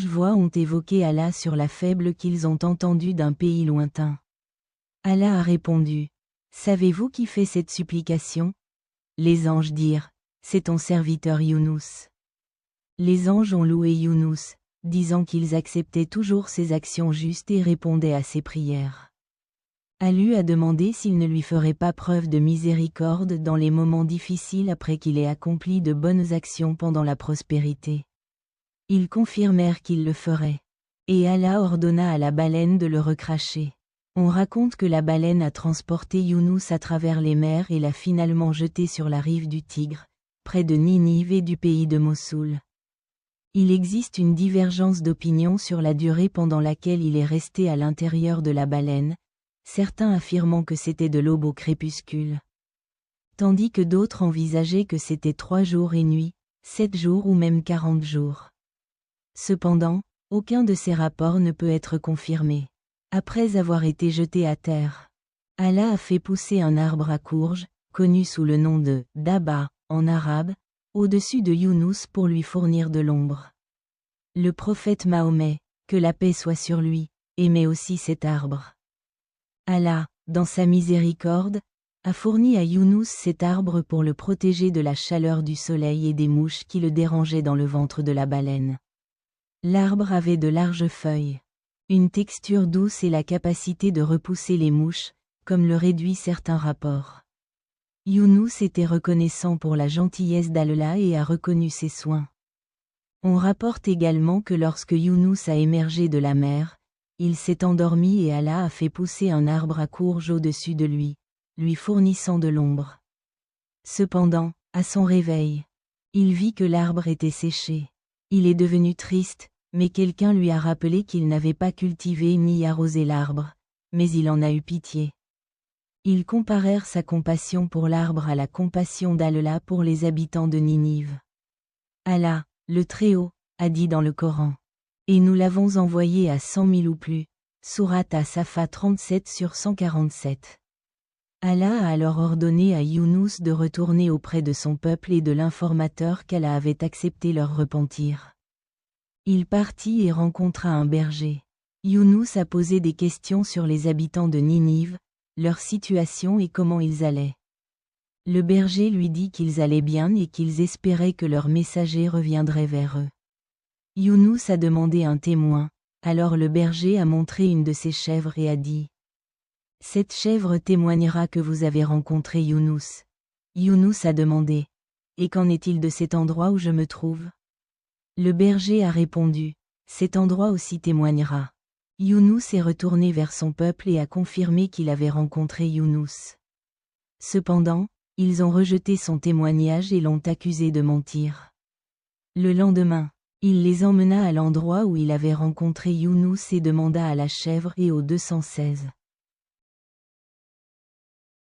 voix ont évoqué Allah sur la faible qu'ils ont entendue d'un pays lointain. Allah a répondu: Savez-vous qui fait cette supplication? Les anges dirent: C'est ton serviteur Younous. Les anges ont loué Younous, disant qu'ils acceptaient toujours ses actions justes et répondaient à ses prières. Allah a demandé s'il ne lui ferait pas preuve de miséricorde dans les moments difficiles après qu'il ait accompli de bonnes actions pendant la prospérité. Ils confirmèrent qu'ils le feraient. Et Allah ordonna à la baleine de le recracher. On raconte que la baleine a transporté Younous à travers les mers et l'a finalement jeté sur la rive du Tigre, près de Ninive et du pays de Mossoul. Il existe une divergence d'opinion sur la durée pendant laquelle il est resté à l'intérieur de la baleine, certains affirmant que c'était de l'aube au crépuscule. Tandis que d'autres envisageaient que c'était 3 jours et nuits, 7 jours ou même 40 jours. Cependant, aucun de ces rapports ne peut être confirmé. Après avoir été jeté à terre, Allah a fait pousser un arbre à courges, connu sous le nom de Daba, en arabe, au-dessus de Younous pour lui fournir de l'ombre. Le prophète Mahomet, que la paix soit sur lui, aimait aussi cet arbre. Allah, dans sa miséricorde, a fourni à Younous cet arbre pour le protéger de la chaleur du soleil et des mouches qui le dérangeaient dans le ventre de la baleine. L'arbre avait de larges feuilles, une texture douce et la capacité de repousser les mouches, comme le réduit certains rapports. Younous était reconnaissant pour la gentillesse d'Allah et a reconnu ses soins. On rapporte également que lorsque Younous a émergé de la mer, il s'est endormi et Allah a fait pousser un arbre à courges au-dessus de lui fournissant de l'ombre. Cependant, à son réveil, il vit que l'arbre était séché. Il est devenu triste, mais quelqu'un lui a rappelé qu'il n'avait pas cultivé ni arrosé l'arbre, mais il en a eu pitié. Ils comparèrent sa compassion pour l'arbre à la compassion d'Allah pour les habitants de Ninive. Allah, le Très-Haut, a dit dans le Coran: Et nous l'avons envoyé à 100 000 ou plus. Sourate As-Safa 37/147. Allah a alors ordonné à Younous de retourner auprès de son peuple et de l'informateur qu'Allah avait accepté leur repentir. Il partit et rencontra un berger. Younous a posé des questions sur les habitants de Ninive, leur situation et comment ils allaient. Le berger lui dit qu'ils allaient bien et qu'ils espéraient que leur messager reviendrait vers eux. Younous a demandé un témoin, alors le berger a montré une de ses chèvres et a dit: Cette chèvre témoignera que vous avez rencontré Younous. Younous a demandé: Et qu'en est-il de cet endroit où je me trouve? Le berger a répondu: Cet endroit aussi témoignera. Younous est retourné vers son peuple et a confirmé qu'il avait rencontré Younous. Cependant, ils ont rejeté son témoignage et l'ont accusé de mentir. Le lendemain, il les emmena à l'endroit où il avait rencontré Younous et demanda à la chèvre et aux 216: